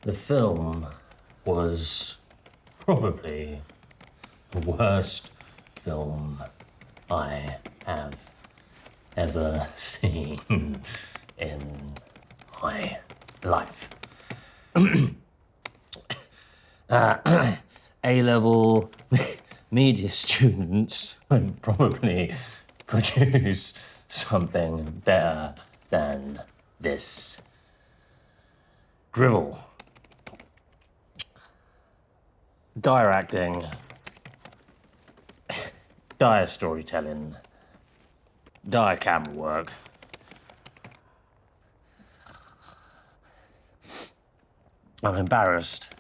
The film was probably the worst film I have ever seen in my life. A-level media students would probably produce something better than this drivel. Dire acting, dire storytelling, dire camera work. I'm embarrassed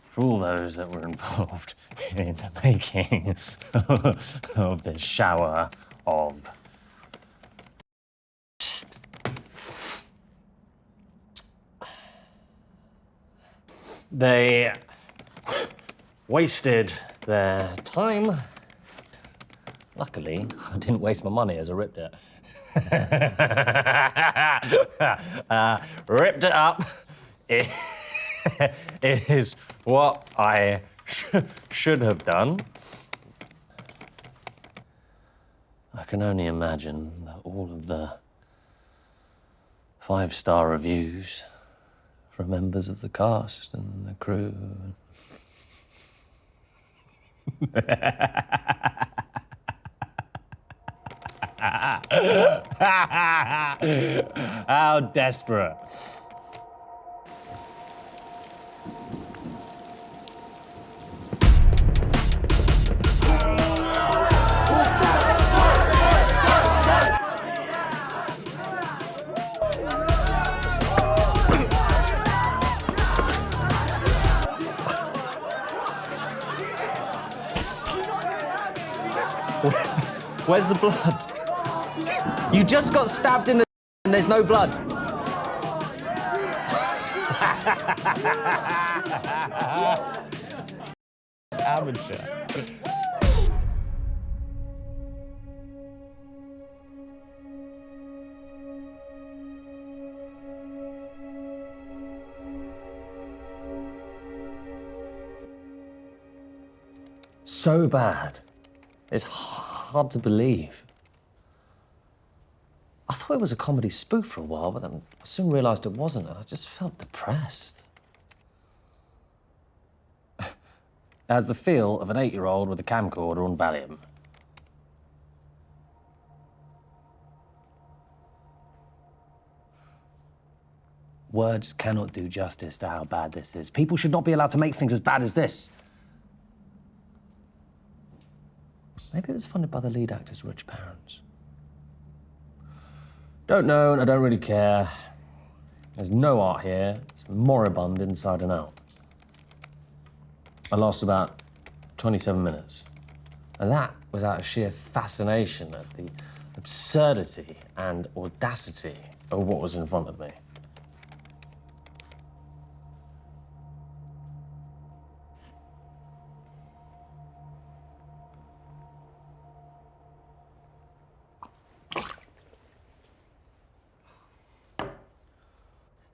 for all those that were involved in the making of this shower of They wasted their time. Luckily, I didn't waste my money as I ripped it. Ripped it up. It is what I should have done. I can only imagine that all of the 5-star reviews from members of the cast and the crew. How desperate. Where's the blood? You just got stabbed in the and there's no blood. Amateur. So bad. It's hard to believe. I thought it was a comedy spoof for a while, but then I soon realised it wasn't, and I just felt depressed. It has the feel of an 8-year-old with a camcorder on Valium. Words cannot do justice to how bad this is. People should not be allowed to make things as bad as this. Maybe it was funded by the lead actor's rich parents. Don't know, and I don't really care. There's no art here. It's moribund inside and out. I lost about 27 minutes. And that was out of sheer fascination at the absurdity and audacity of what was in front of me.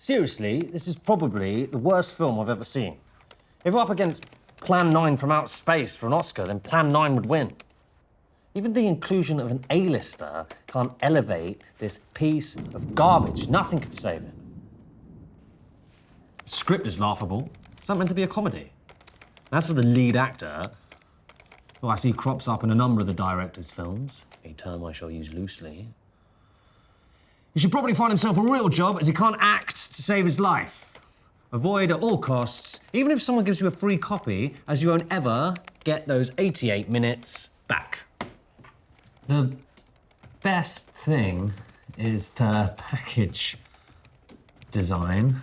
Seriously, this is probably the worst film I've ever seen. If we're up against Plan 9 from Outer Space for an Oscar, then Plan 9 would win. Even the inclusion of an A-lister can't elevate this piece of garbage. Nothing could save it. The script is laughable. It's not meant to be a comedy. As for the lead actor, who I see crops up in a number of the director's films, a term I shall use loosely, he should probably find himself a real job, as he can't act to save his life. Avoid at all costs, even if someone gives you a free copy, as you won't ever get those 88 minutes back. The best thing is the package design.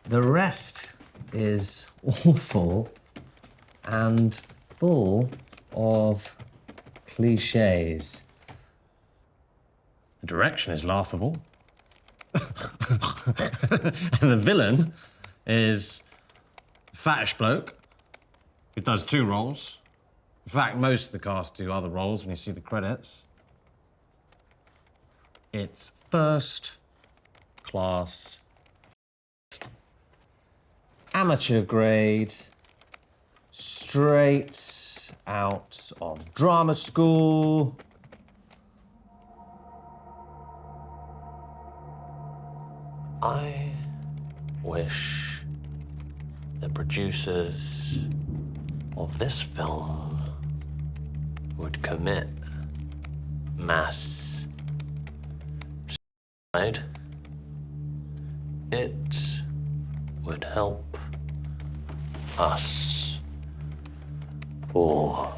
The rest is awful and full of cliches. The direction is laughable. And the villain is a fattish bloke who does 2 roles. In fact, most of the cast do other roles when you see the credits. It's first class amateur grade, straight out of drama school. I wish the producers of this film would commit mass suicide. It would help us all.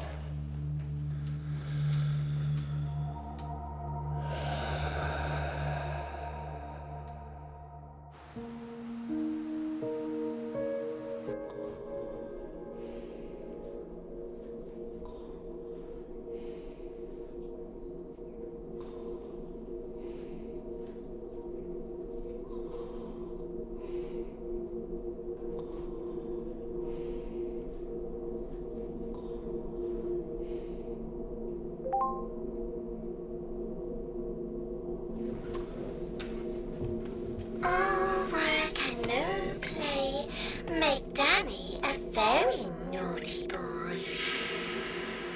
All work and no play make Danny a very naughty boy.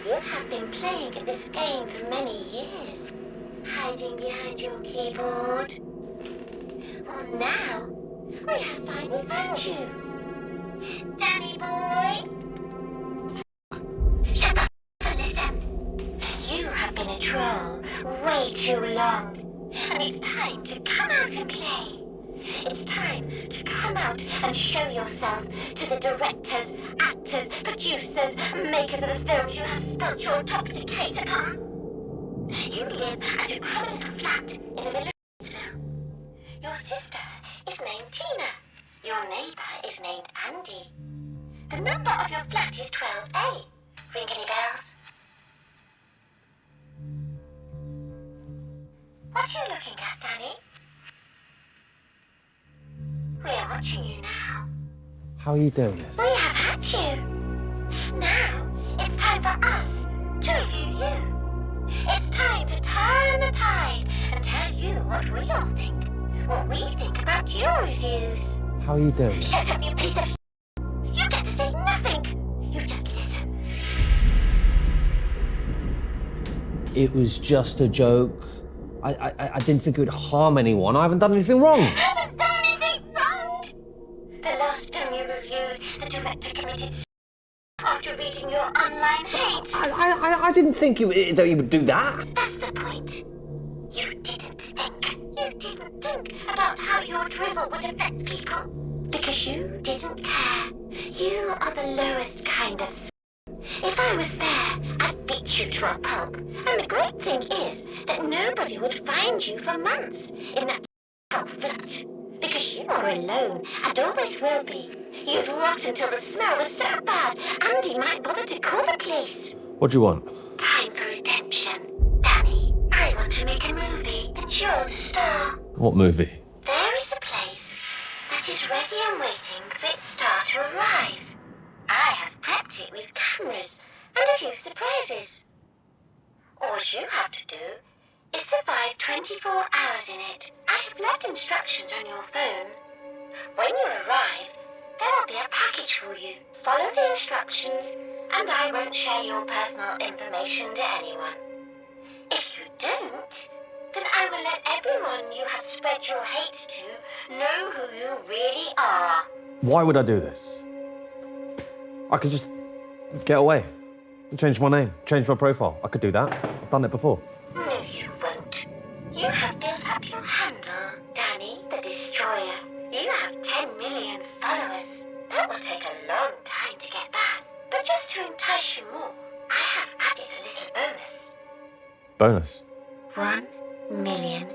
You have been playing at this game for many years, hiding behind your keyboard. Well, now we have finally found you. Danny boy! Shut up and listen. You have been a troll way too long, and it's time to come out and play. It's time to come out and show yourself to the directors, actors, producers, makers of the films you have spilt your toxic hate upon. You live at a crummy little flat in the middle of Evansville. Your sister is named Tina. Your neighbour is named Andy. The number of your flat is 12A. Ring any bells? What are you looking at, Danny? We are watching you now. How are you doing this? We have had you. Now it's time for us to review you. It's time to turn the tide and tell you what we all think. What we think about your reviews. How are you doing this? Shut up, you piece of You get to say nothing. You just listen. It was just a joke. I didn't think it would harm anyone. I haven't done anything wrong. Haven't done anything wrong. The last film you reviewed, the director committed suicide after reading your online hate. I didn't think that you would do that. That's the point. You didn't think. You didn't think about how your drivel would affect people. Because you didn't care. You are the lowest kind of If I was there, I'd beat you to a pulp. And the great thing is that nobody would find you for months in that rut. Because you are alone and always will be. You'd rot until the smell was so bad Andy might bother to call the police. What do you want? Time for redemption. Danny, I want to make a movie and you're the star. What movie? There is a place that is ready and waiting for its star to arrive. I have prepped it with cameras and a few surprises. All you have to do is survive 24 hours in it. I have left instructions on your phone. When you arrive, there will be a package for you. Follow the instructions, and I won't share your personal information to anyone. If you don't, then I will let everyone you have spread your hate to know who you really are. Why would I do this? I could just get away. Change my name, change my profile. I could do that. I've done it before. No, you won't. You have built up your handle, Danny the Destroyer. You have 10 million followers. That will take a long time to get back. But just to entice you more, I have added a little bonus. Bonus? £1 million.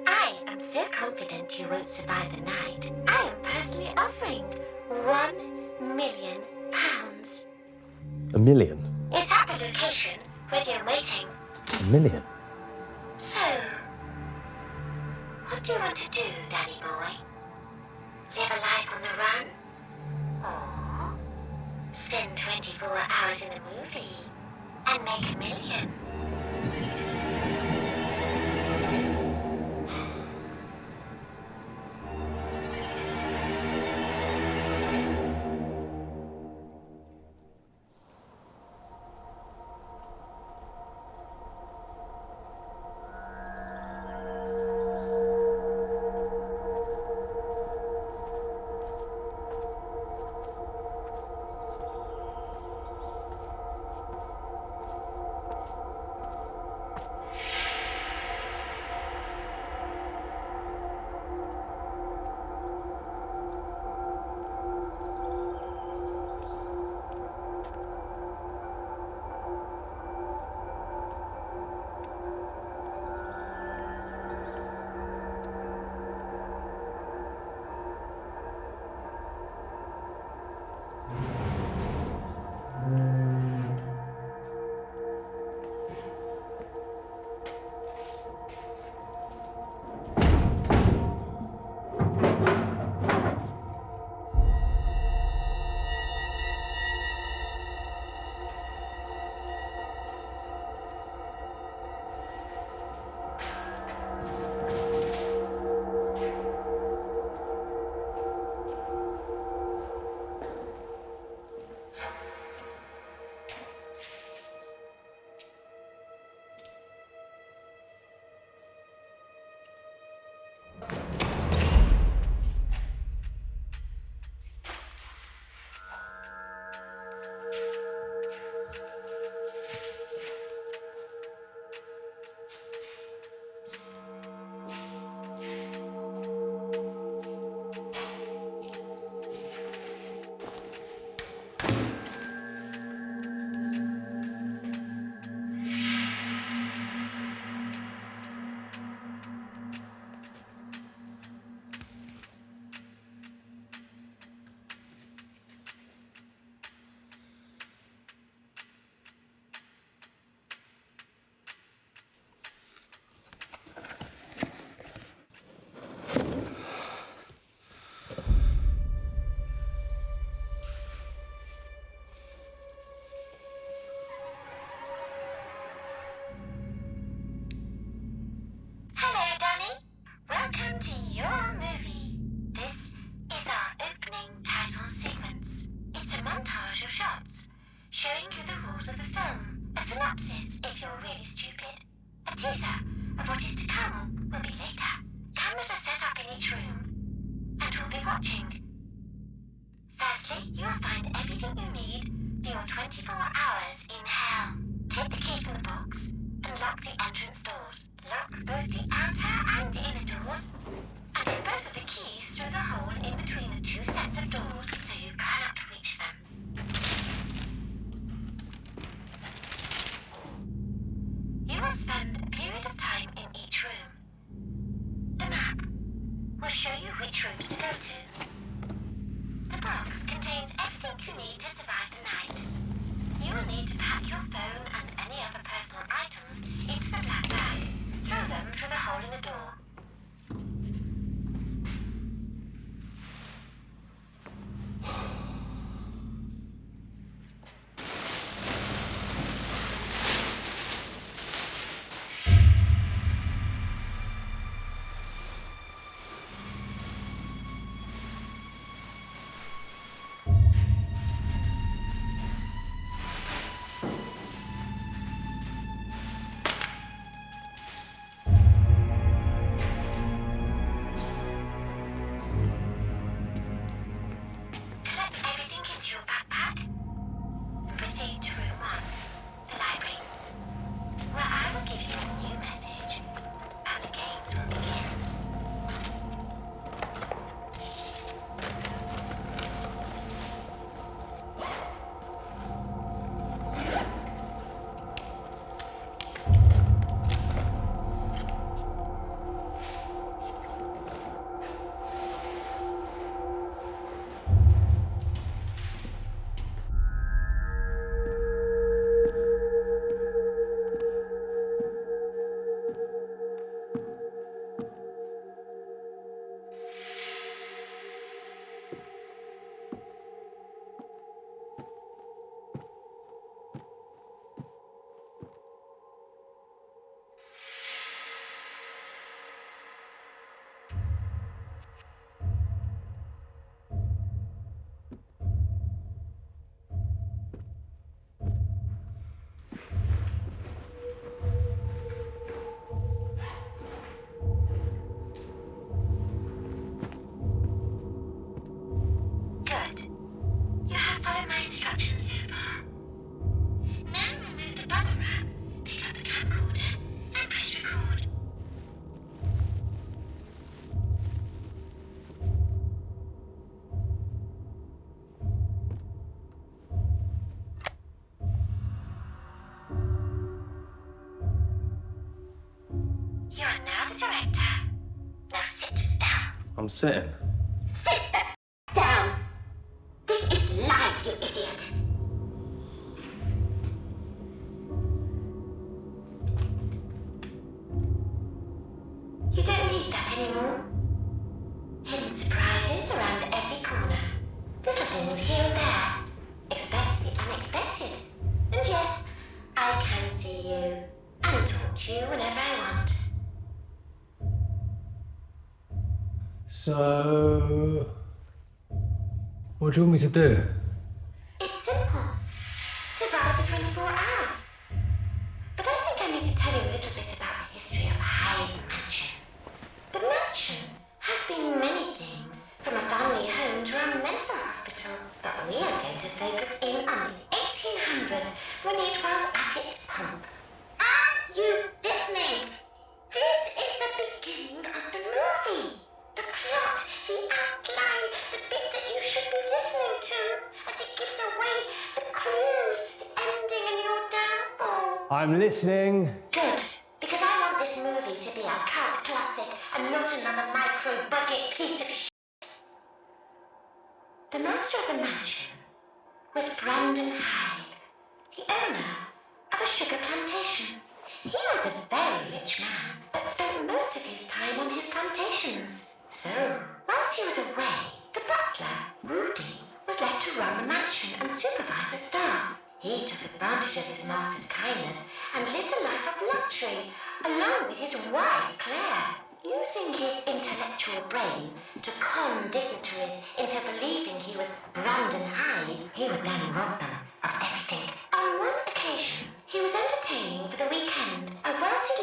I am so confident you won't survive the night. I am personally offering £1 million. $1 million? It's at the location, ready and waiting. $1 million? So, what do you want to do, Danny boy? Live a life on the run? Or spend 24 hours in a movie and make $1 million? A teaser of what is to come will be later. Cameras are set up in each room and will be watching. Firstly, you'll find everything you need for your 24 hours in hell. Take the key from the box and lock the entrance doors. Lock both the outer and inner doors and dispose of the keys through the hole in between the two sets of doors so you cannot reach them. You will spend a period of time in each room. The map will show you which rooms to go to. The box contains everything you need to survive the night. You will need to pack your phone and any other personal items into the black bag. Throw them through the hole in the door. You are now the director. Now sit down. I'm sitting. Sit down. This is live, you idiot. You don't need that anymore. Hidden surprises around every corner. Little things here and there. Expect the unexpected. And yes, I can see you and talk to you whenever I want. So, what do you want me to do? It's simple. Survive the 24 hours. But I think I need to tell you a little bit about the history of Hyde Mansion. The mansion has been many things, from a family home to a mental hospital. But we are going to focus in on the 1800s, when it was at its pomp. Are you listening? This is the beginning of the movie. The plot, the outline, the bit that you should be listening to, as it gives away the clues to the ending and your downfall. I'm listening. Good, because I want this movie to be a cult classic and not another micro-budget piece of shit. The master of the mansion was Brandon Hyde, the owner of a sugar plantation. He was a very rich man, but spent most of his time on his plantations. So, whilst he was away, the butler, Rudy, was left to run the mansion and supervise the staff. He took advantage of his master's kindness and lived a life of luxury, along with his wife, Claire. Using his intellectual brain to con dignitaries into believing he was Brandon Hyde, he would then rob them of everything. On one occasion, he was entertaining for the weekend a wealthy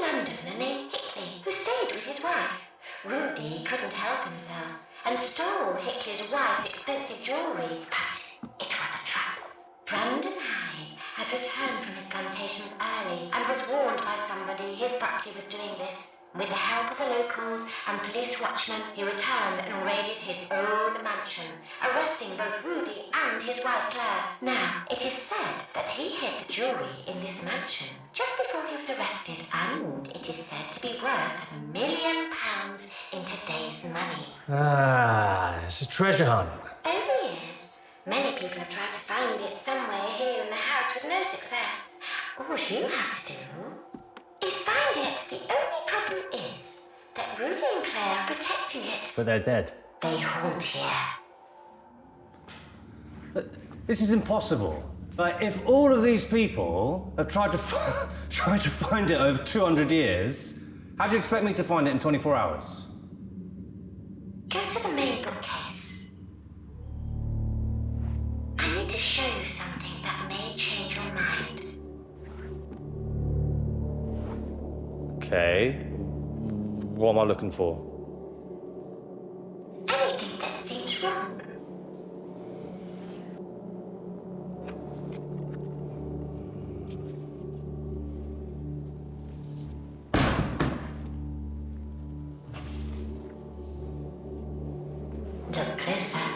Rudy couldn't help himself and stole Hickley's wife's expensive jewellery, but it was a trap. Brandon Hyde had returned from his plantations early and was warned by somebody his Buckley was doing this. With the help of the locals and police watchmen, he returned and raided his own mansion, arresting both Rudy and his wife Claire. Now, it is said that he hid the jewelry in this mansion just before he was arrested, and it is said to be worth £1 million in today's money. Ah, it's a treasure hunt. Over years, many people have tried to find it somewhere here in the house with no success. All you have to do is find it. The only problem is that Rudy and Claire are protecting it. But they're dead. They haunt here. But this is impossible. Like, if all of these people have tried to find it over 200 years, how do you expect me to find it in 24 hours? Go to the main bookcase. I need to show you something that may change your mind. Okay. What am I looking for? Anything that seems wrong. Look closer.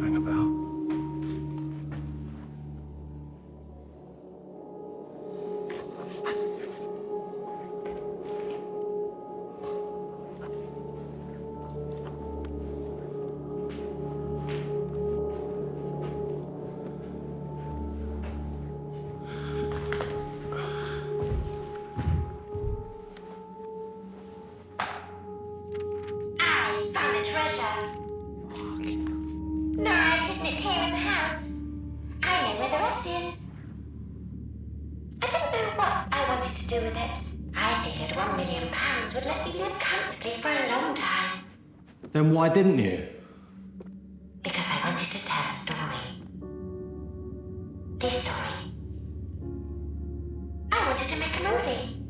Hang about. I found the treasure. No, I've hidden it here in the house. I know where the rest is. I didn't know what I wanted to do with it. I figured £1 million would let me live comfortably for a long time. Then why didn't you? Because I wanted to tell a story. This story. I wanted to make a movie.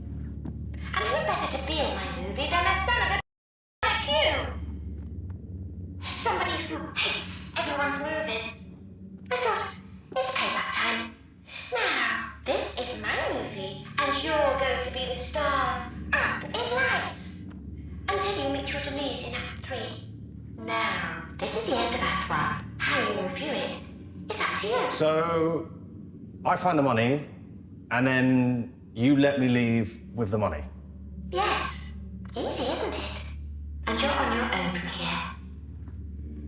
And who better to be in my movie than a son of a like you? Somebody who hates everyone's movies. I thought, it's payback time. Now, this is my movie, and you're going to be the star up in lights. Until you meet your demise in Act 3. Now, this is the end of Act 1. How you review it is up to you. So, I find the money, and then you let me leave with the money. Yes, easy, isn't it? And you're on your own from here.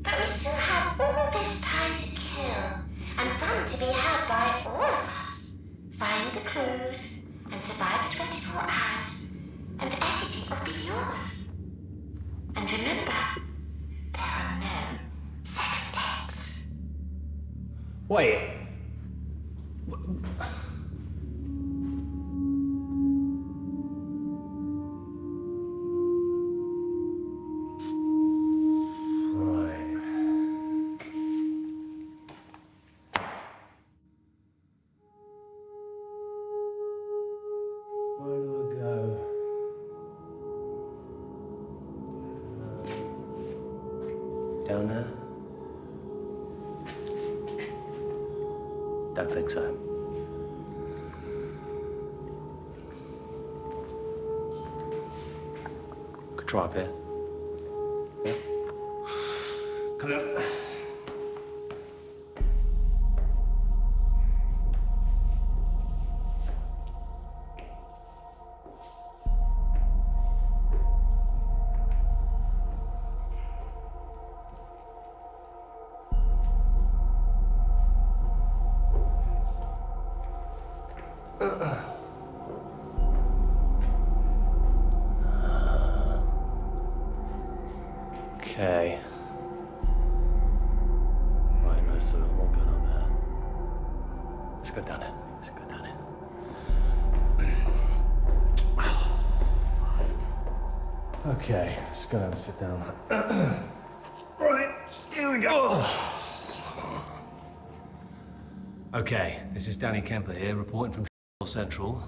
But we still have all this time to kill, and fun to be had by all of us. Find the clues, and survive the 24 hours, and everything will be yours. And remember, there are no second takes. Wait. Where do I go? Down there? Don't think so. Could try up here. Yeah? Come on. Okay. Right, there's a little more going on there. Let's go down it. Let's go down it. Okay, let's go down and sit down. Here we go. Okay, this is Danny Kemper here, reporting from Central.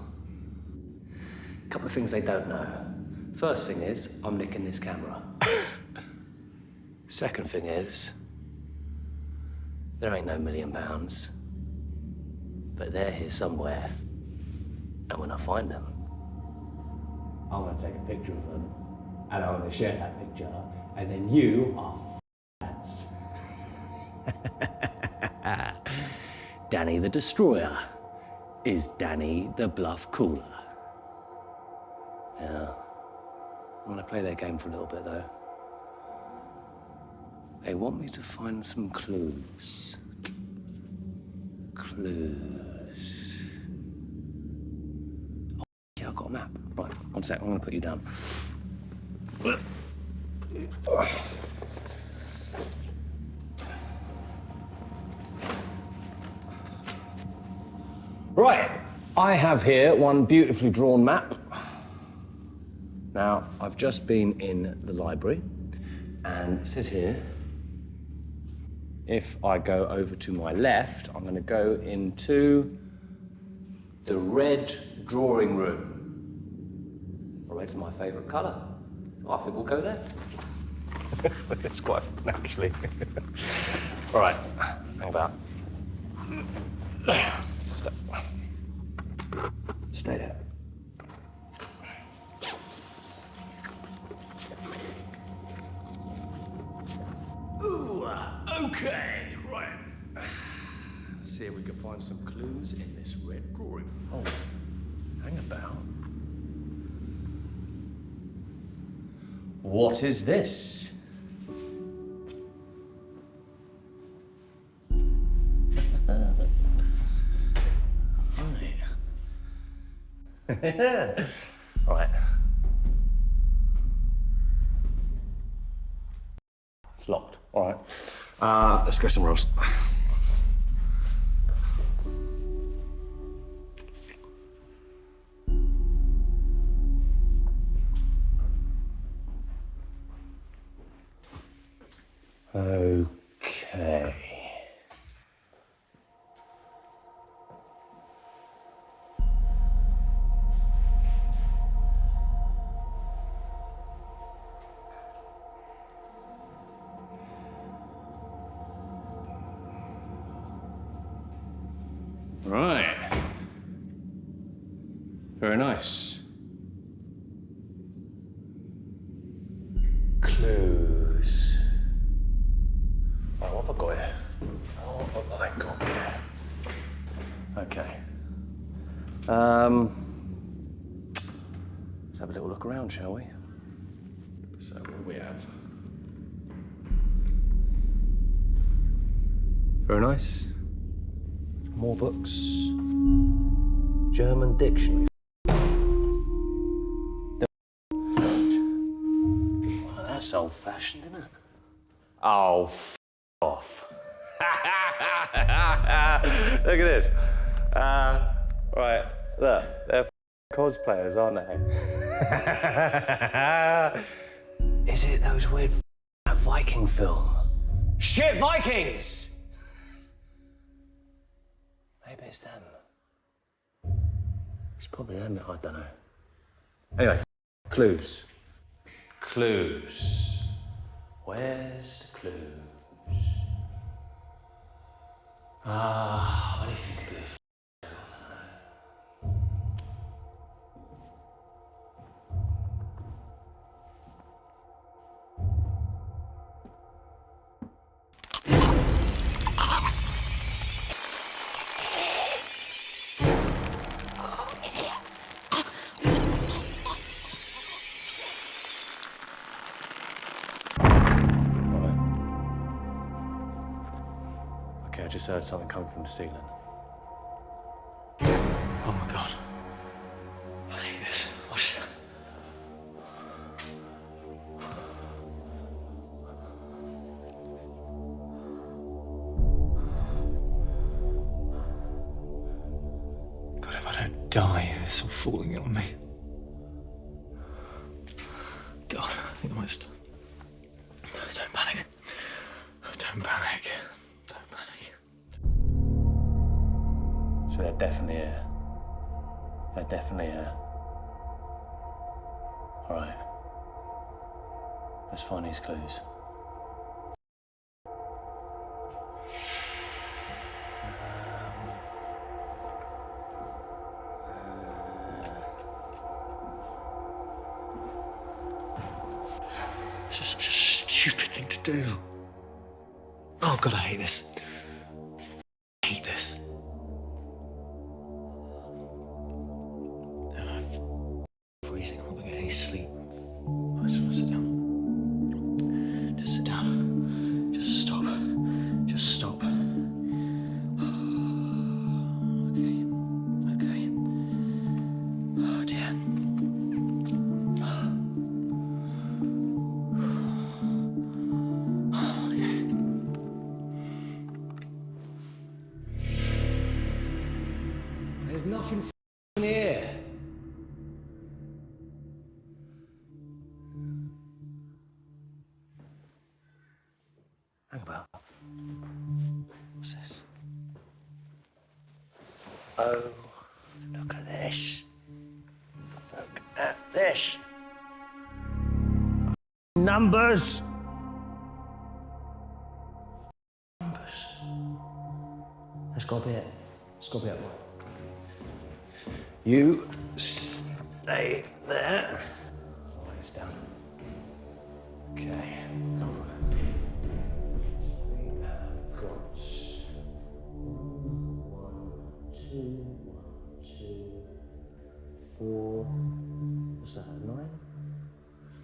A couple of things they don't know. First thing is, I'm nicking this camera. Second thing is, there ain't no £1 million, but they're here somewhere. And when I find them, I'm gonna take a picture of them, and I'm gonna share that picture, and then you are f***ats. Danny the Destroyer is Danny the Bluff Cooler. Yeah. I'm gonna play their game for a little bit though. They want me to find some clues. Clues. Oh, yeah, I've got a map. Right, one sec, I'm gonna put you down. Right, I have here one beautifully drawn map. Now, I've just been in the library, and it says here, if I go over to my left, I'm going to go into the red drawing room. Red's my favourite colour. I think we'll go there. It's quite fun, actually. All right, hang about. Stay there. Ooh, okay, right. Let's see if we can find some clues in this red drawing. Oh, hang about. What is this? Right. It's locked. All right. Let's go somewhere else. Okay. Right. Very nice. Clues. Oh, what have I got here? What have I got here? Okay. Let's have a little look around, shall we? So what do we have? Very nice. More books. German dictionary. Well, that's old-fashioned, isn't it? Oh, off. Look at this. Right, look, they're cosplayers, aren't they? Is it those weird Viking film? Shit, Vikings! Maybe it's them. It's probably them, I don't know. Anyway, clues. Clues. Where's the clues? What do you think of it? Okay, I just heard something coming from the ceiling. Oh my god. I hate this. What is that? God, if I don't die, it's all falling in on me. God, I think I might don't panic. Don't Don't panic. Don't panic. So they're definitely here. They're definitely here. All right. Let's find these clues. This is such a stupid thing to do. Oh God, I hate this. I hate this. I'm freezing. I'm not gonna get any sleep. I just want to sit down. Just sit down. Just stop. Just stop. Okay. Okay. Oh dear. There's nothing in here. Hang about. What's this? Oh, look at this. Look at this. Numbers. Numbers. That's got to be it. It's got to be it. You stay there. Write this down. Okay. We have got 1, 2, 4. What's that? 9?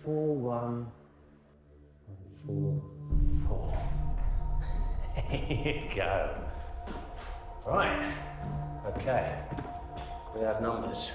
4, 1, 4, 4. Here you go. Right. Okay. We have numbers.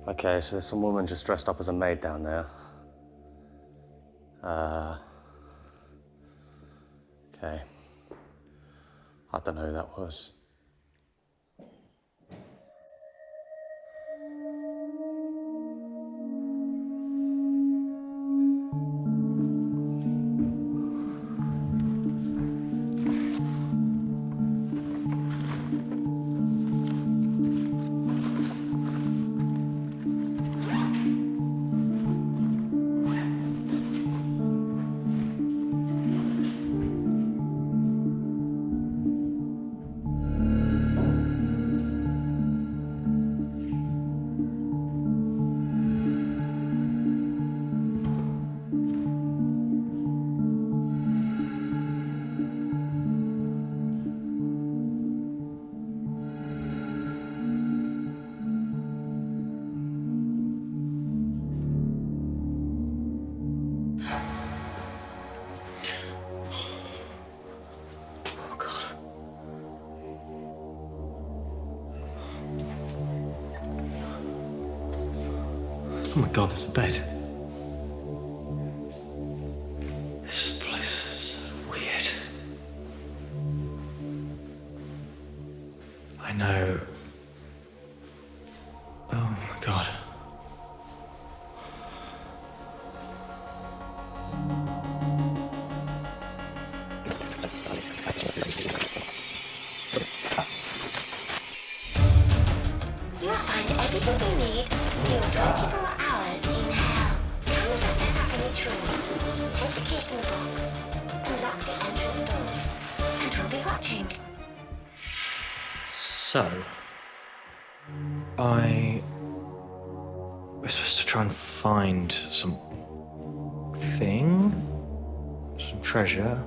Okay, so there's some woman just dressed up as a maid down there. Okay. I don't know who that was. Oh my God, there's a bed. This place is weird. I know. Oh my God. You'll find everything you need for your 24 hours in hell. Cameras are set up in each room. Take the key from the box and lock the entrance doors. And we'll be watching. So, we're supposed to try and find some treasure.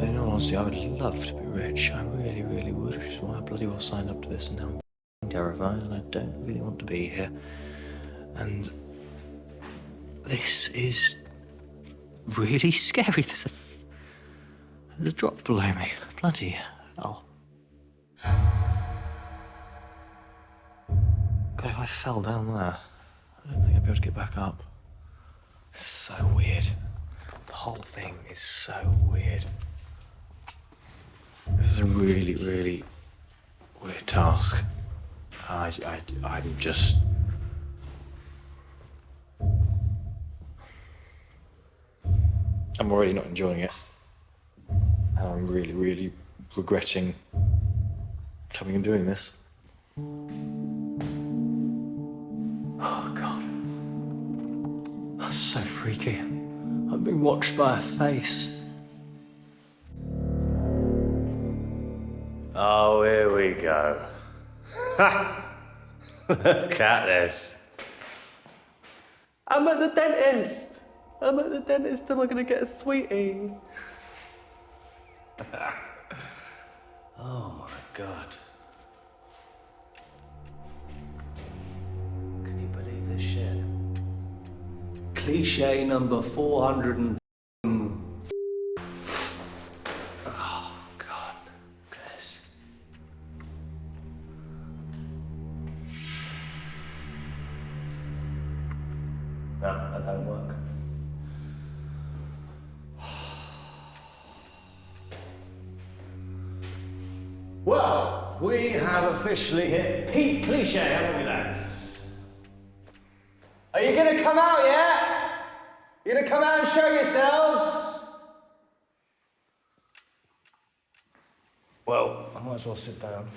In all honesty, I would love to be rich. I really, really would, which is why I bloody well signed up to this, and now I'm terrified and I don't really want to be here. And This is really scary. There's a drop below me. Bloody hell. God, if I fell down there, I don't think I'd be able to get back up. It's so weird. The whole thing is so weird. This is a really, really weird task. I'm just... I'm already not enjoying it. And I'm really, really regretting coming and doing this. Oh, God. That's so freaky. I'm being watched by a face. Oh, here we go. Look at this. I'm at the dentist. I'm at the dentist. Am I gonna get a sweetie? Oh my God. Can you believe this shit? Cliche number 400 and... Oh God, look at this. No, that don't work. Well, we have officially hit peak cliche, haven't we, lads? Are you gonna come out yet? You gonna come out and show yourselves? Well, I might as well sit down.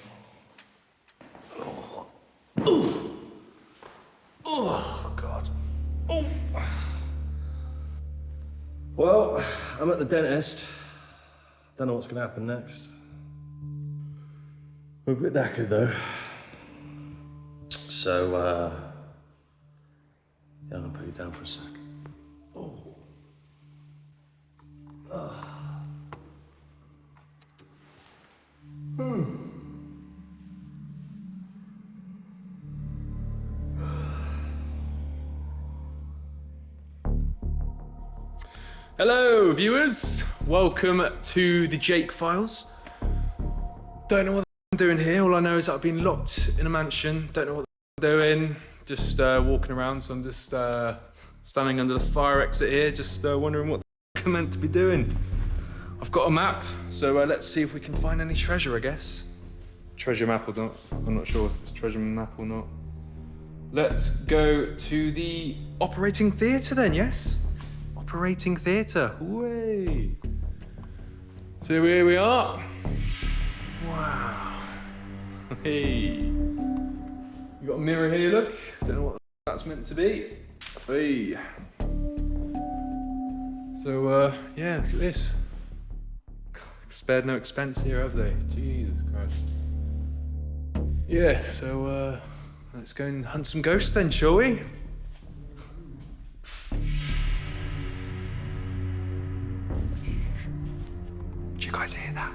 Oh, God. Oh. Well, I'm at the dentist. Don't know what's gonna happen next. I'm a bit knackered though. So, yeah, I'm gonna put you down for a sec. Oh. Hello, viewers. Welcome to the Jake Files. Don't know what I'm doing here. All I know is that I've been locked in a mansion. Don't know what I'm doing. Just walking around. So I'm just standing under the fire exit here, just wondering what I'm meant to be doing. I've got a map, so let's see if we can find any treasure, I guess. Treasure map or not. I'm not sure if it's treasure map or not. Let's go to the operating theatre then, yes? Operating theatre. Way. So here we are. Wow. Hey. You got a mirror here, look. Don't know what that's meant to be. Hey. So, yeah, look at this. Spared no expense here, have they? Jesus Christ. Yeah, so, let's go and hunt some ghosts then, shall we? Do you guys hear that?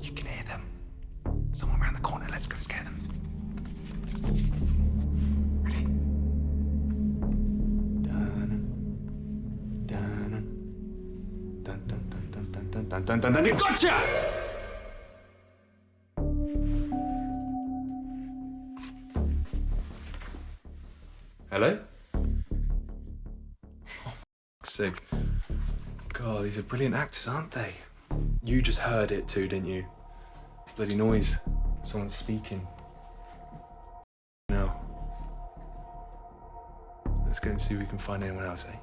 You can hear them. Someone around the corner. Let's go scare them. Ready? Dun. Gotcha! Hello? Oh, fuck's sake. God, these are brilliant actors, aren't they? You just heard it too, didn't you? Bloody noise. Someone's speaking. No. Let's go and see if we can find anyone else, eh?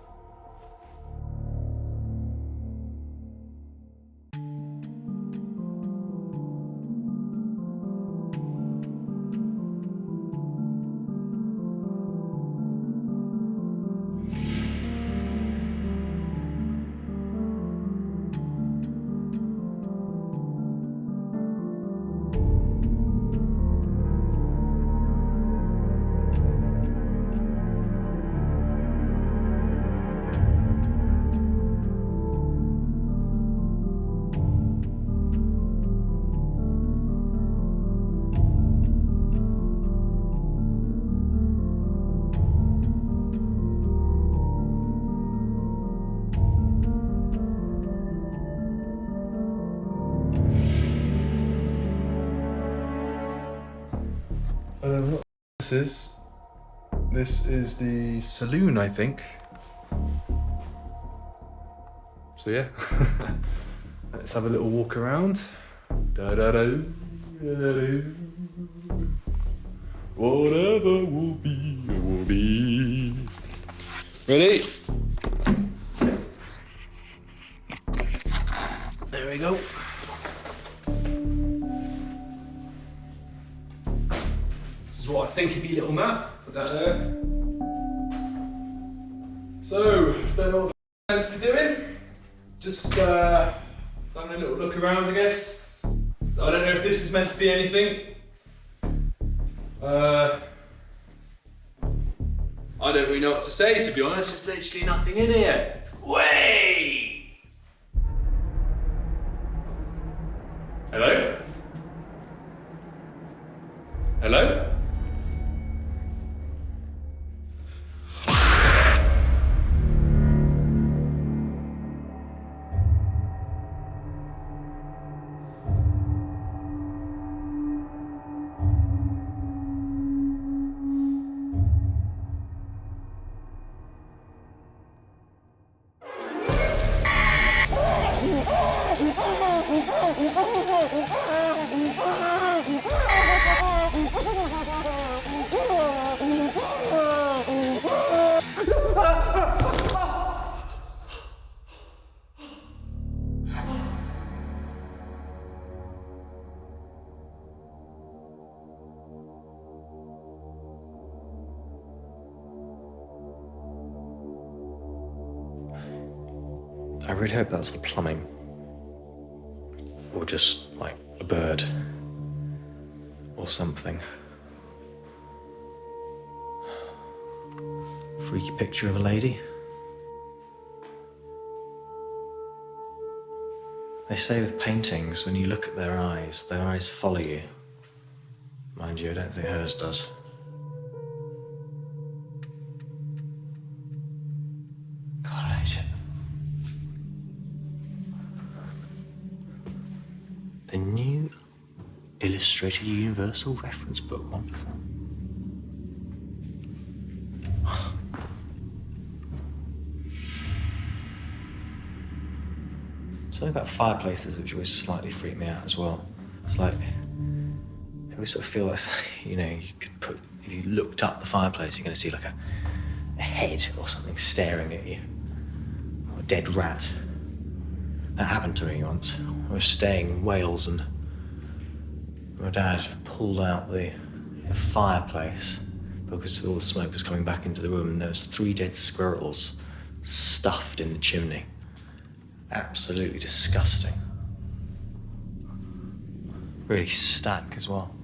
offices. This is the saloon, I think. So yeah, let's have a little walk around. Da-da-da, da-da-da. Whatever will be, it will be. Ready? There we go. This is what I think of your little map. Put that there. So, don't know what the meant to be doing. Just having a little look around, I guess. I don't know if this is meant to be anything. I don't really know what to say, to be honest. There's literally nothing in here. Way! Hello? Hello? I really hope that was the plumbing. Or just, like, a bird. Or something. Freaky picture of a lady. They say with paintings, when you look at their eyes follow you. Mind you, I don't think hers does. God, I hate it. The new Illustrated Universal Reference Book. Wonderful. Something about fireplaces which always slightly freak me out as well. It's like, I always sort of feel like, you know, you could put, if you looked up the fireplace, you're going to see like a head or something staring at you. Or a dead rat. That happened to me once. I was staying in Wales and my dad pulled out the fireplace because all the smoke was coming back into the room and there was 3 dead squirrels stuffed in the chimney. Absolutely disgusting. Really stank as well.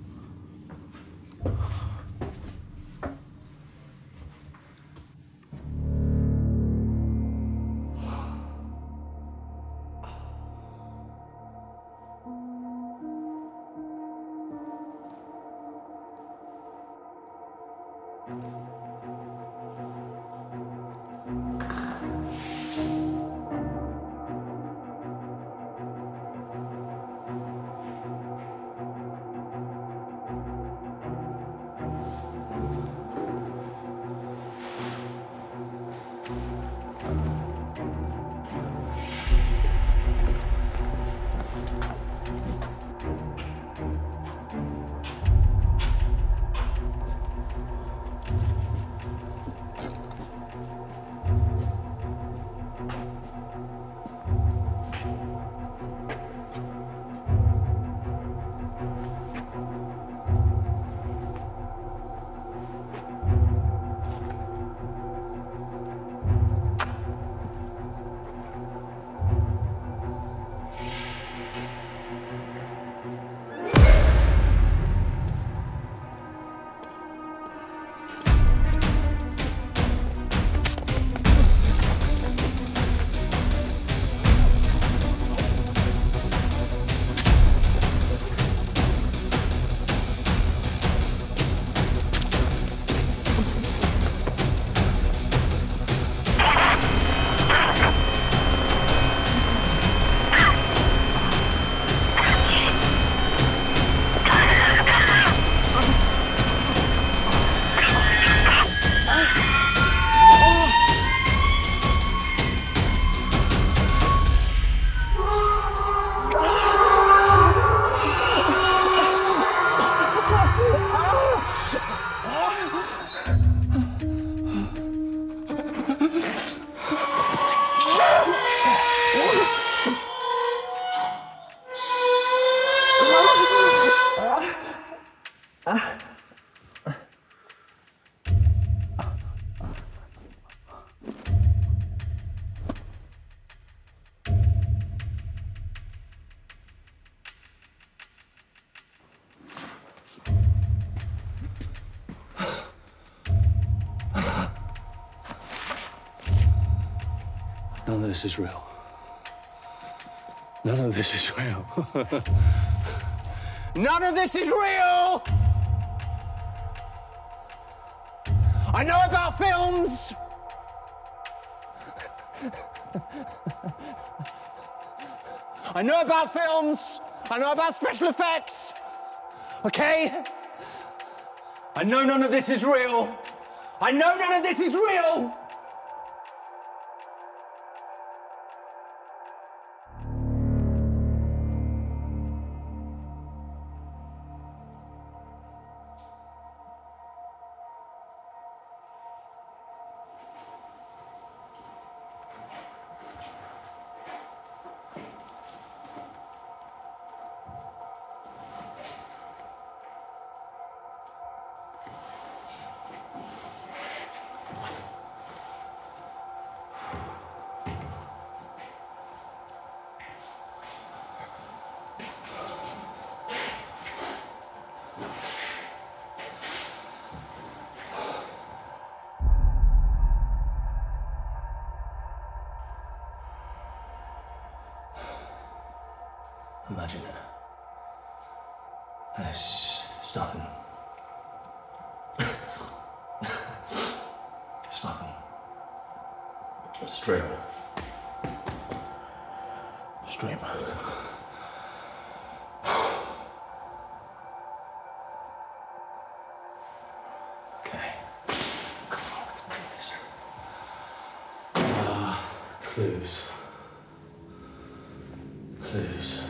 None of this is real. None of this is real. None of this is real! I know about films! I know about films! I know about special effects! Okay? I know none of this is real! I know none of this is real! Imagine it. There's nothing. It's nothing. It's a stream. Stream. Okay. Come on, we can do this. Clues. Clues.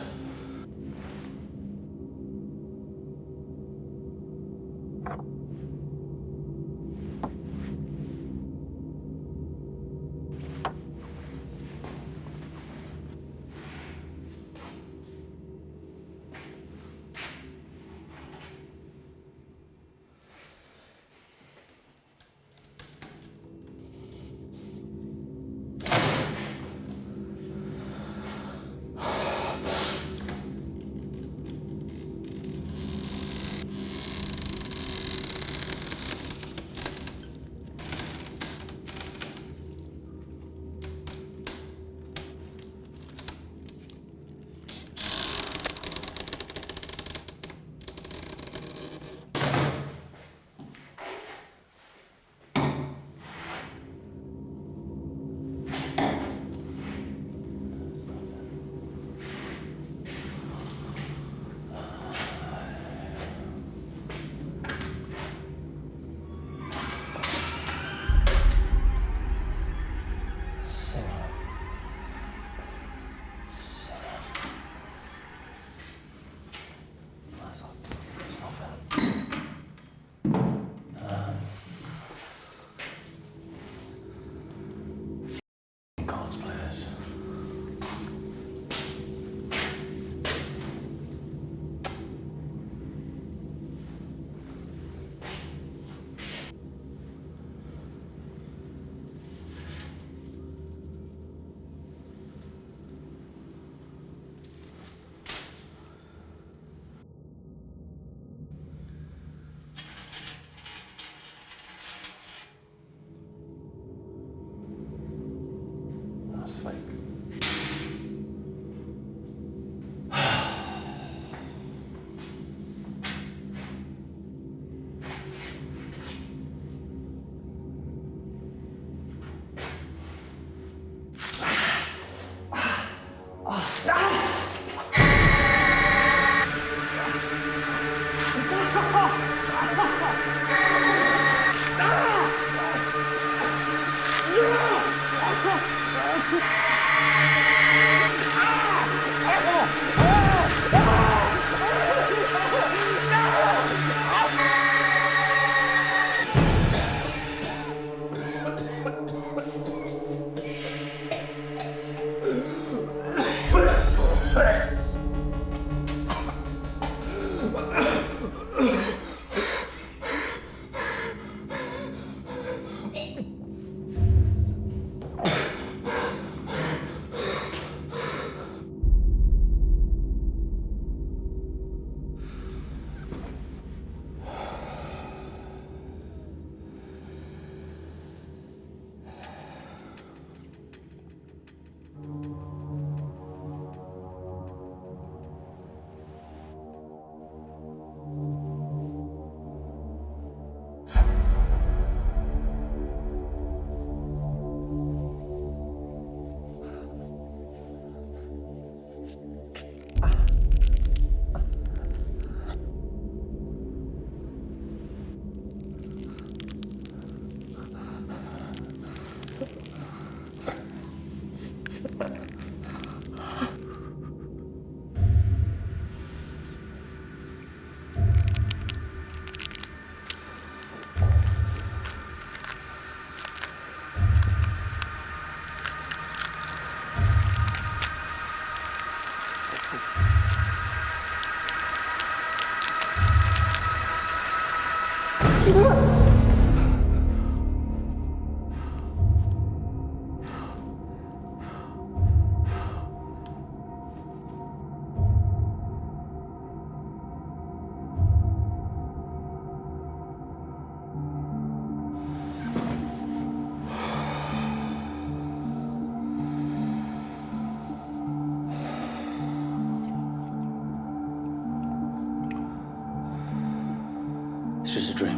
It's just a dream.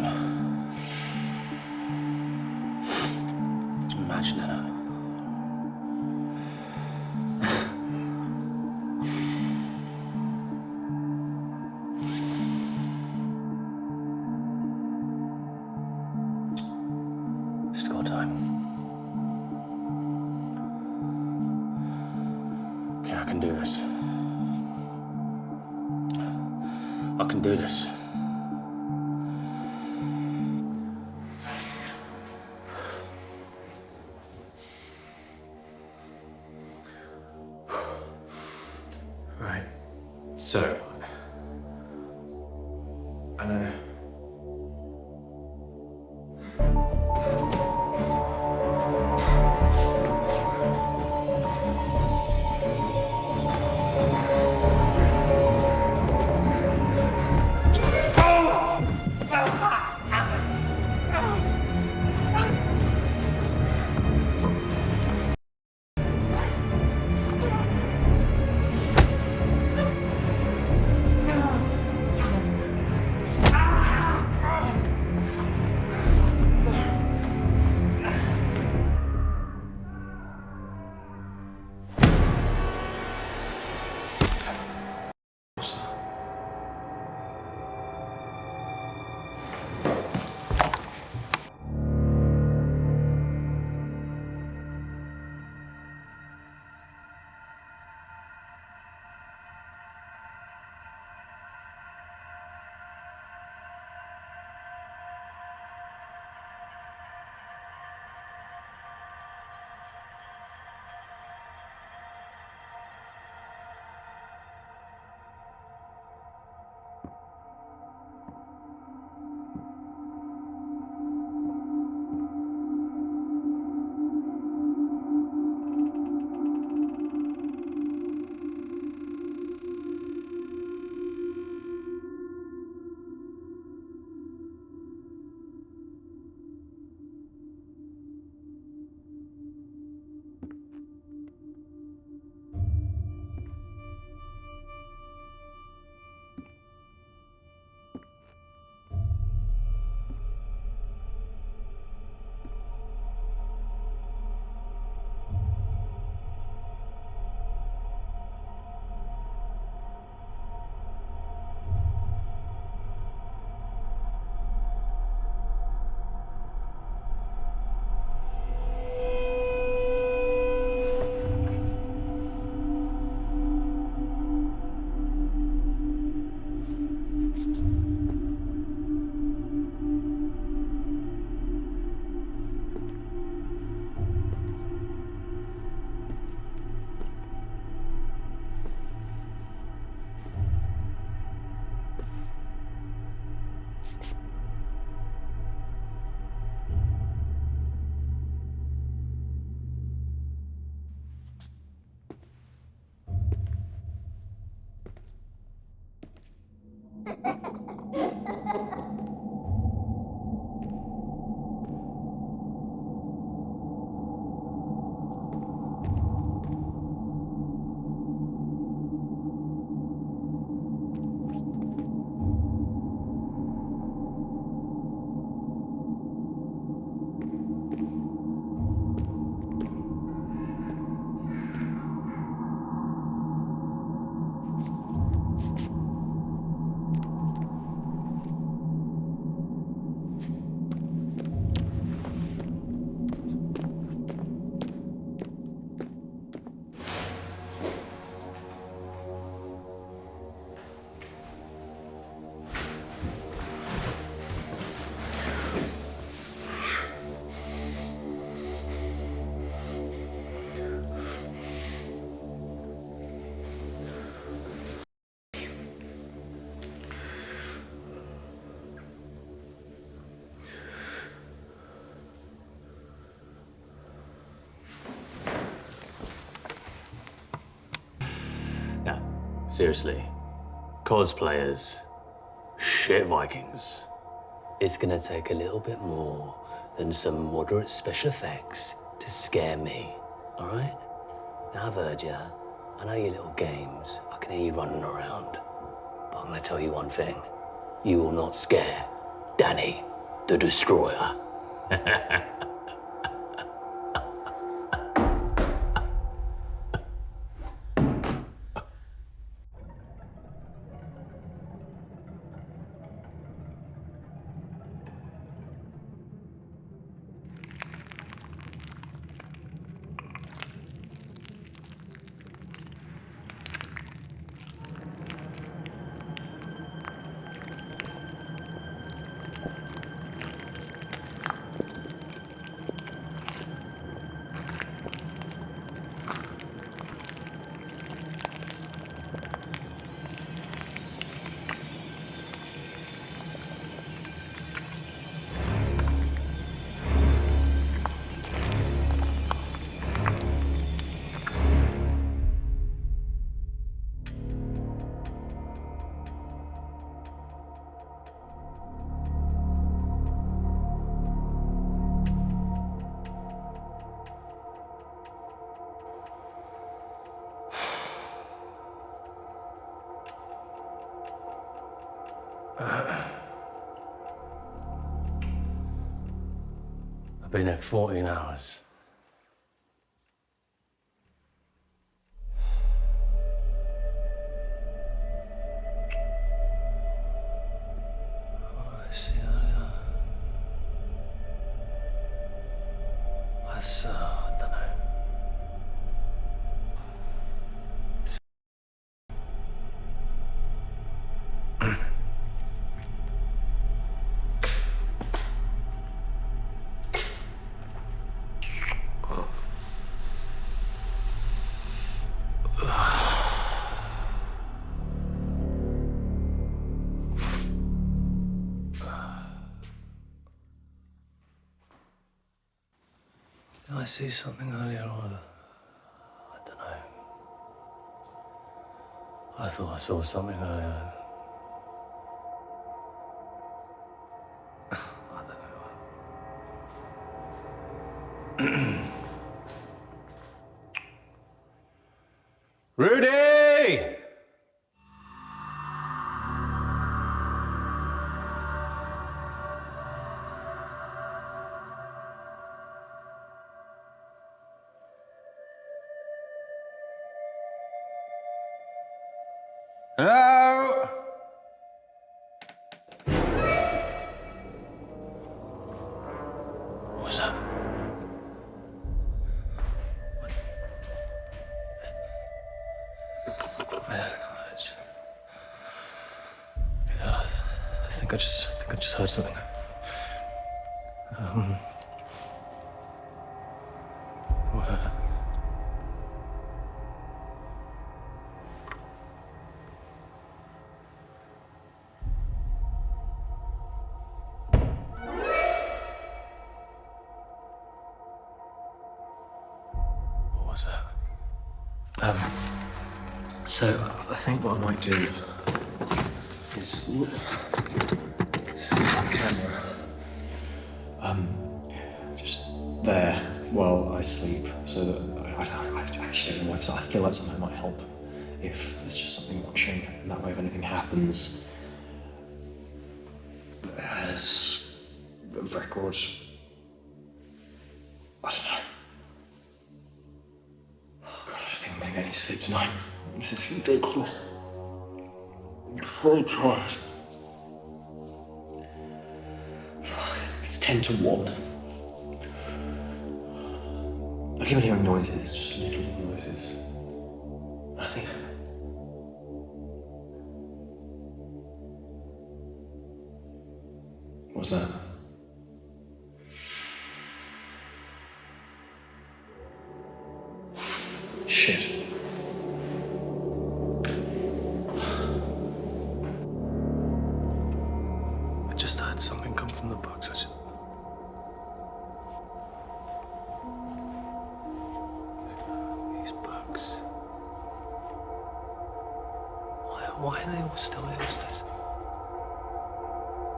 Imagining it. Still got time. Okay, I can do this. I can do this. Right. So, I know. Seriously, cosplayers, shit Vikings. It's gonna take a little bit more than some moderate special effects to scare me, all right? Now I've heard ya. I know your little games. I can hear you running around. But I'm gonna tell you one thing. You will not scare Danny the Destroyer. I've been here 14 hours. Oh, I see earlier. I don't know. Did I see something earlier on? I don't know. I thought I saw something earlier. I don't know. Rudy! Hello? What's that? I think I just heard something. What was that? So I think what I might do is see the camera. Just there while I sleep, so that I actually don't know if I feel like something might help if there's just something watching, and that way if anything happens, there's records. I don't know. God, I think I'm gonna get any sleep tonight. This is ridiculous. I'm so tired. It's 10 to 1. I keep on hearing noises, just little noises. I think. What's that? Shit. I just heard something come from the box. These books. Why are they all still here? What's this?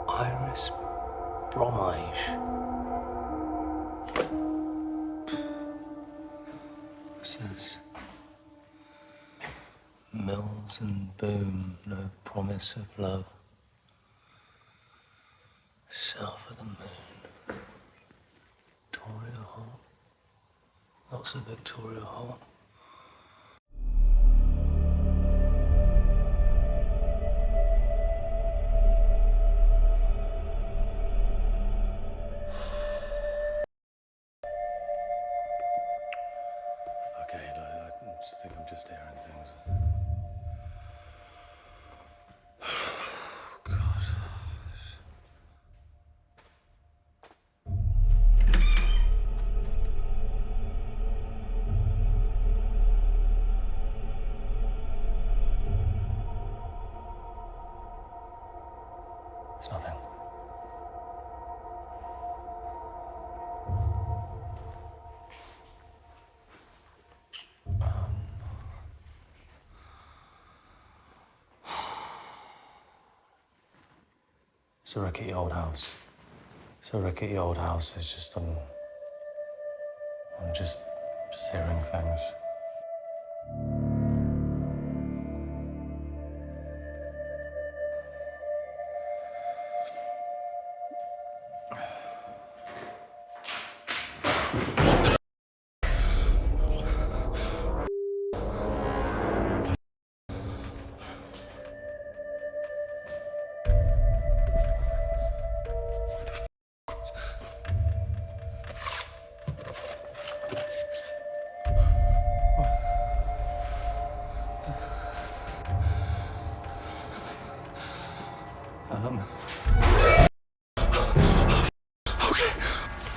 Iris Bromage. What's this? Mills and Boom, no promise of love. South of the moon. Victoria Hall. Lots of Victoria Hall. Okay, I just think I'm just hearing things. Oh, God. It's nothing. It's a rickety old house. It's a rickety old house. It's just I'm just hearing things.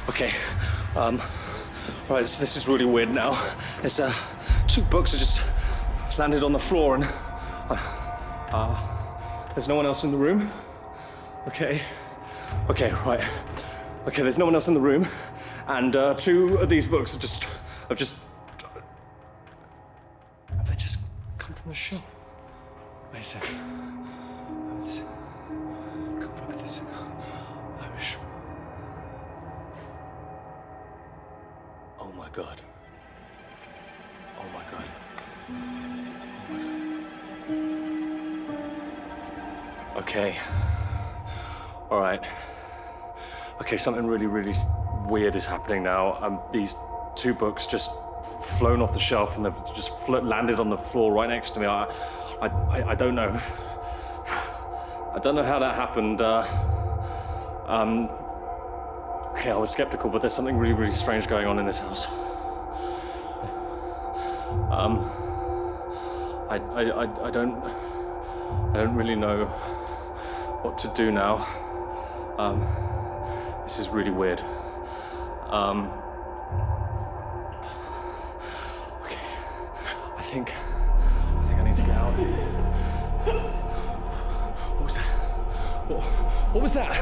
Okay. Right, so this is really weird now. There's two books that just landed on the floor and there's no one else in the room. Okay, right. Okay, there's no one else in the room, and two of these books have just have they just come from the shelf? Wait a second. Have this come from this Irish? Oh my God. Oh my God. Oh my God. Okay. All right. Okay, something really weird is happening now. These two books just flown off the shelf and they've just landed on the floor right next to me. I don't know. I don't know how that happened. Okay, I was skeptical, but there's something really strange going on in this house. I don't really know what to do now. This is really weird. Okay, I think I need to get out of here. What was that? What was that?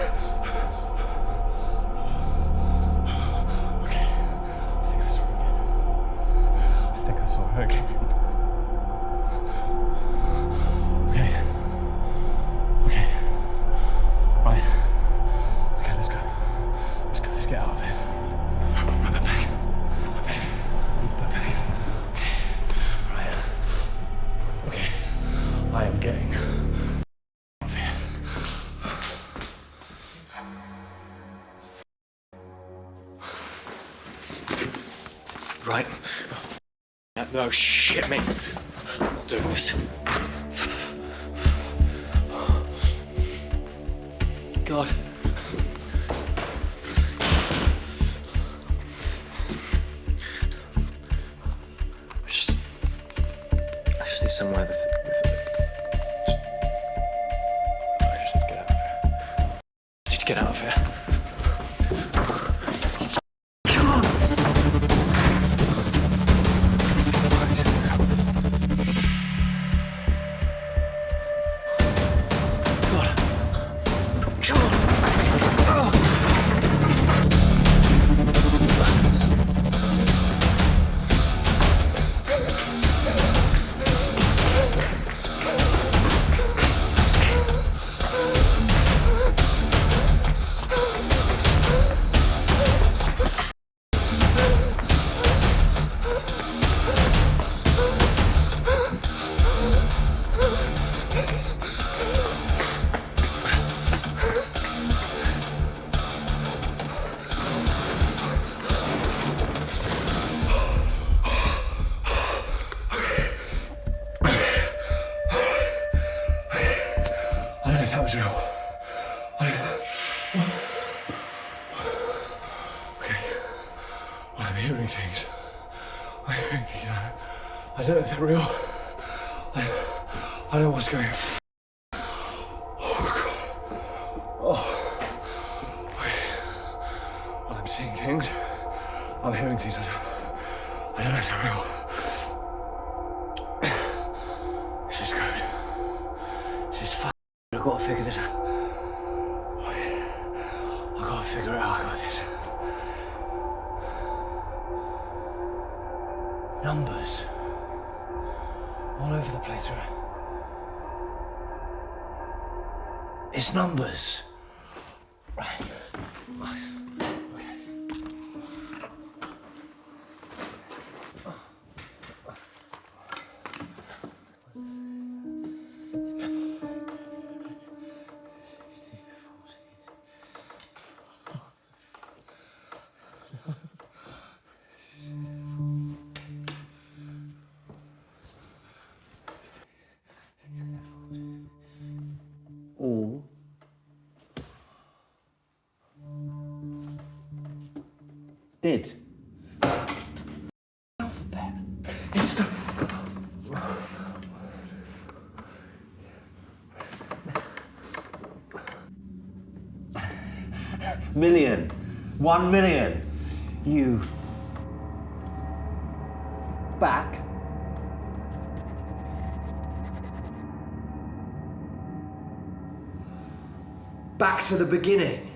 Okay, I think I saw her again. I think I saw her again. Okay. Right. Okay, let's go. Let's get out of here. Rub it back. Okay. Right. Okay. I am getting out of here. Right. No, shit me. I'm not doing this. God. I just need somewhere with I just need to get out of here. I need to get out of here. Come on! God. Come on! hearing things. I'm hearing things. I don't know if they're real. I don't know what's going on. Oh, God. Oh. Well, I'm seeing things. I'm hearing things. I don't know if they're real. This is good. This is fun. I've got to figure this out. I've got to figure it out. I got this. Numbers. All over the place. It's numbers. Right. Okay. All did. Alphabet. It's the. Million. 1 million. You. Back. Back to the beginning.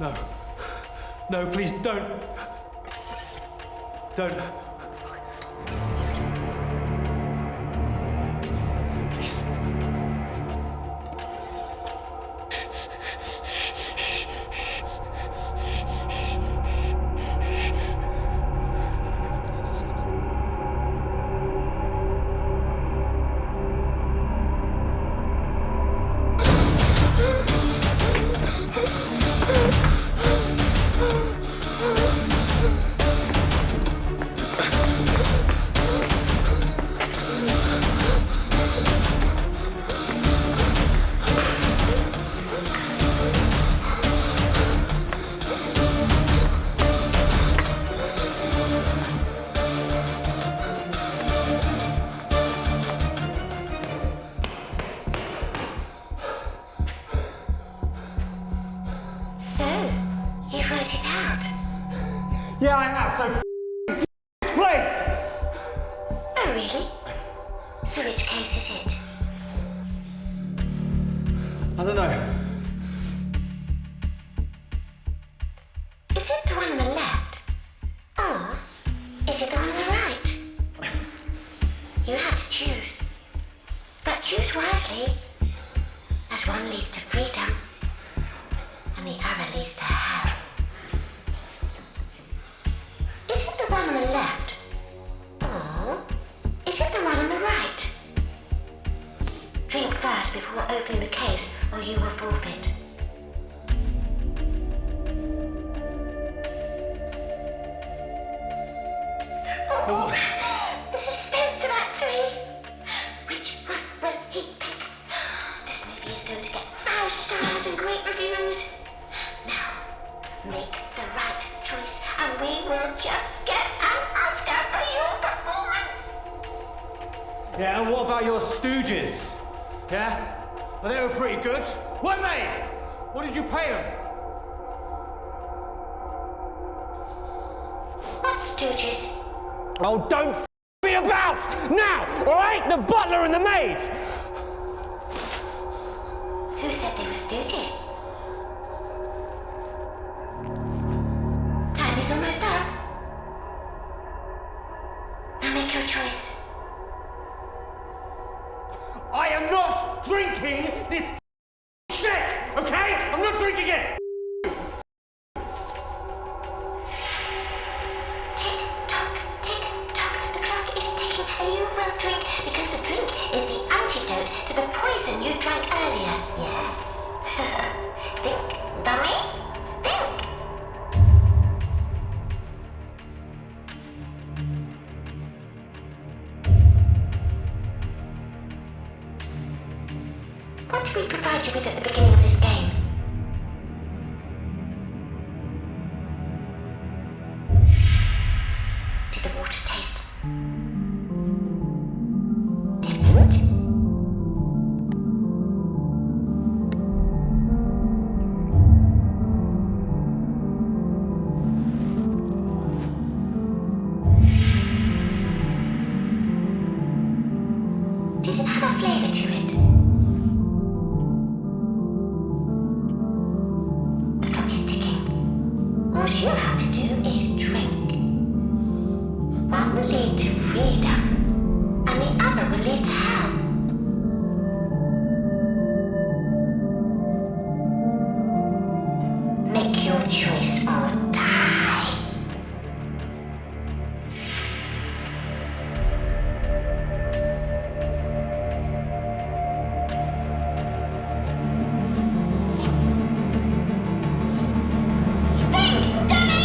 No. No, please don't. Don't. Please. out, so this place! Oh, really? So which case is it? I don't know. Is it the one on the left? Or is it the one on the right? You have to choose. But choose wisely, as one leads to freedom and the other leads to hell. Is it the one on the left? Or is it the one on the right? Drink first before opening the case, or you will forfeit. Oh, the suspense of Act 3. Which one will he pick? This movie is going to get 5 stars and great reviews. Now, make the right choice, and we will just get an Oscar for your performance. Yeah, and what about your stooges? Yeah? Well, they were pretty good, weren't they? What did you pay them? What stooges? Oh, don't me about! Now, all right? The butler and the maid! Who said they were stooges? Time is almost up. Now make your choice. I am not drinking this shit, okay? I'm not drinking it! Tick-tock, the clock is ticking, and you will drink because the drink is the antidote to the poison you drank earlier. Yes. Think, dummy. Think. What did we provide you with at the beginning of this game? Did the water taste different? Did it have a flavor to it? The clock is ticking. All you have to do is drink. One will lead to freedom, and the other will lead to hell. Make your choice or die. Think, dummy!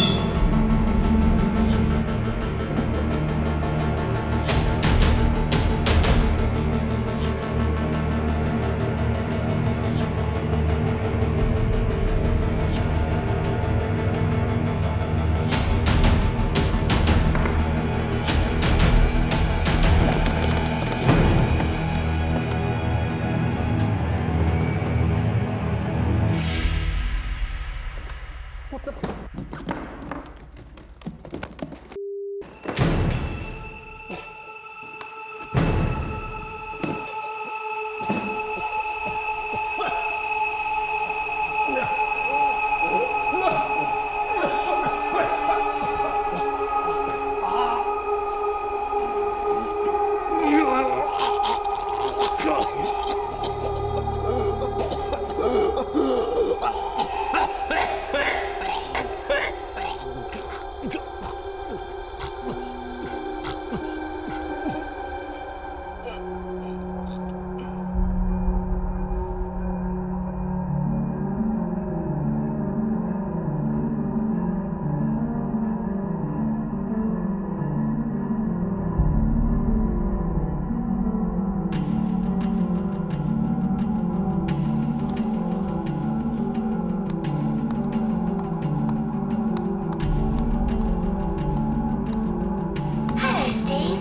Hello, Steve.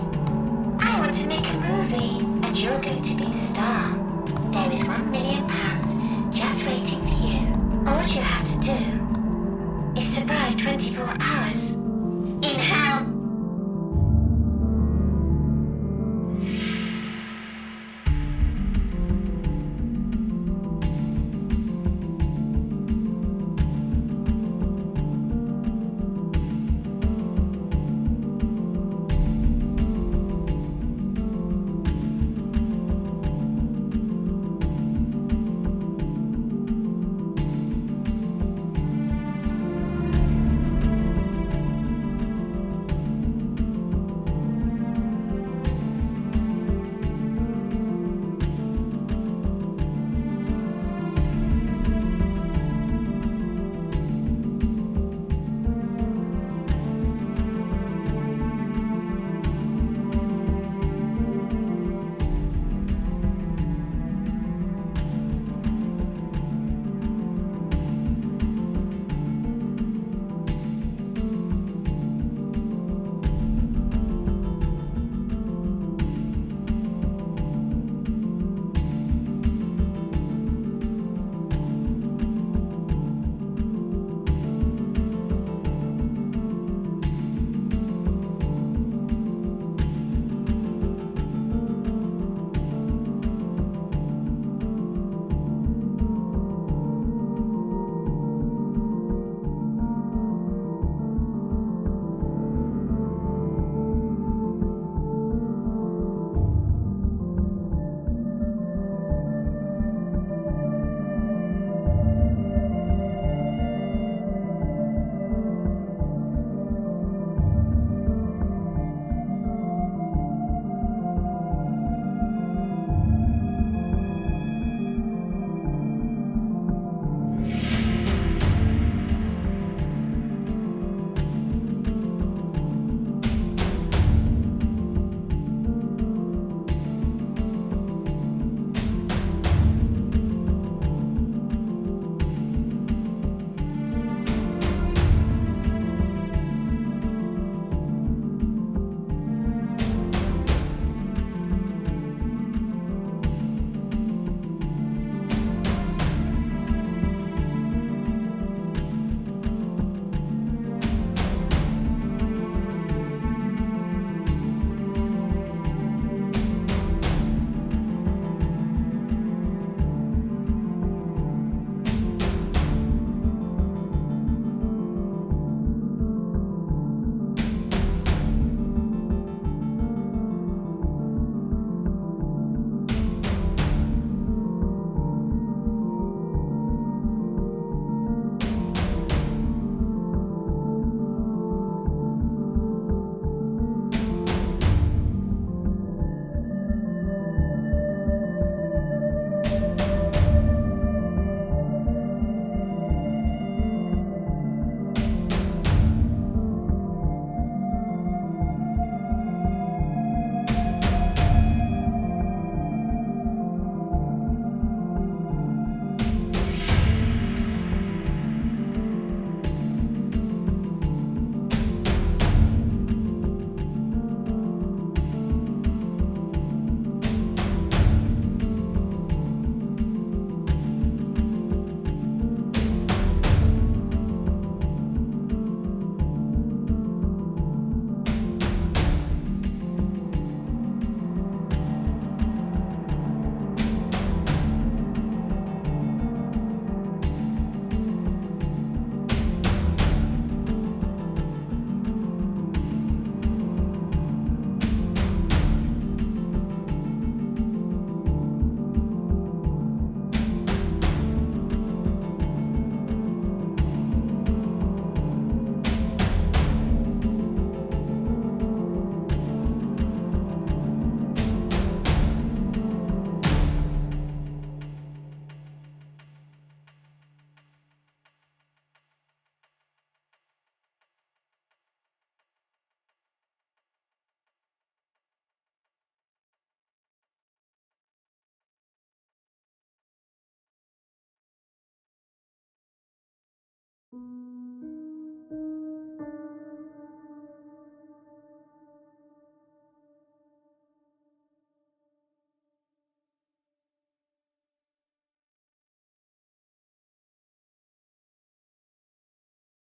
I want to make a movie, and you're going to be the star. There is £1 million just waiting for you. All you have to do is survive 24 hours in